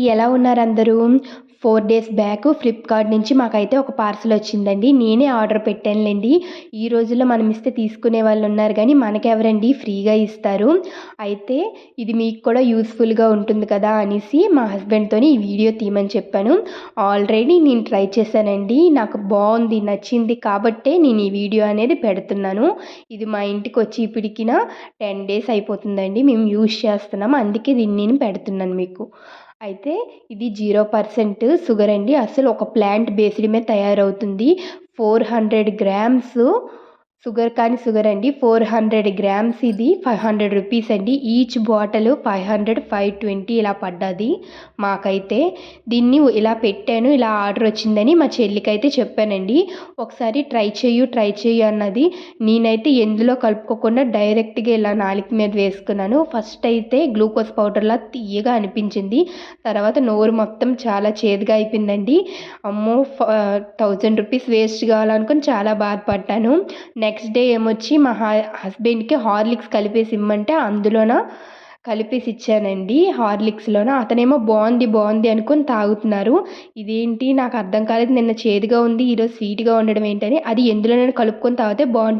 ఎలా ఉన్నారు అందరూ? 4 డేస్ బ్యాక్ ఫ్లిప్‌కార్ట్ నుంచి మాకైతే ఒక పార్సెల్ వచ్చిందండి. నేనే ఆర్డర్ పెట్టానులెండి. ఈ రోజుల్లో మనం ఇస్తే తీసుకునే వాళ్ళు ఉన్నారు గానీ, మనకెవరండి ఫ్రీగా ఇస్తారు. అయితే ఇది మీకు కూడా యూజ్‌ఫుల్‌గా ఉంటుంది కదా అనేసి మా హస్బెండ్‌తోని ఈ వీడియో తీయమని చెప్పాను. ఆల్రెడీ నేను ట్రై చేశానండి. నాకు బావుంది, నచ్చింది కాబట్టే నేను ఈ వీడియో అనేది పెడుతున్నాను. ఇది మా ఇంటికొచ్చి ఇప్పటికిన 10 డేస్ అయిపోతుందండి. మేము యూజ్ చేస్తున్నాం. అందుకే దీన్ని నేను పెడుతున్నాను మీకు. అయితే ఇది 0% షుగర్ అండి. అసలు ఒక ప్లాంట్ బేస్డ్ మీద తయారవుతుంది. 400 గ్రామ్స్ షుగర్ అండి. 400 గ్రామ్స్ ఇది 500 రూపీస్ అండి. ఈచ్ బాటిల్ 500, 520 ఇలా పడ్డది మాకైతే. దీన్ని ఇలా పెట్టాను. ఇలా ఆర్డర్ వచ్చిందని మా చెల్లికైతే చెప్పానండి. ఒకసారి ట్రై చెయ్యి అన్నది. నేనైతే ఎందులో కలుపుకోకుండా డైరెక్ట్‌గా ఇలా నాలుక మీద వేసుకున్నాను. ఫస్ట్ అయితే గ్లూకోజ్ పౌడర్‌లా తియ్యగా అనిపించింది. తర్వాత నోరు మొత్తం చాలా చేదుగా అయిపోయిందండి. అమ్మో! 1000 రూపీస్ వేస్ట్ కావాలనుకుని చాలా బాధపడ్డాను. నెక్స్ట్ డే ఏమొచ్చి మా హస్బెండ్‌కి హార్లిక్స్ కలిపేసి ఇమ్మంటే అందులోన కలిపేసి ఇచ్చానండి హార్లిక్స్‌లోన. అతనేమో బావుంది అనుకొని తాగుతున్నారు. ఇదేంటి నాకు అర్థం కాలేదు. నిన్న చేదుగా ఉంది. ఈరోజు స్వీట్‌గా ఉండడం ఏంటని. అది ఎందులోనైనా కలుపుకొని తాగితే బావుంటుంది.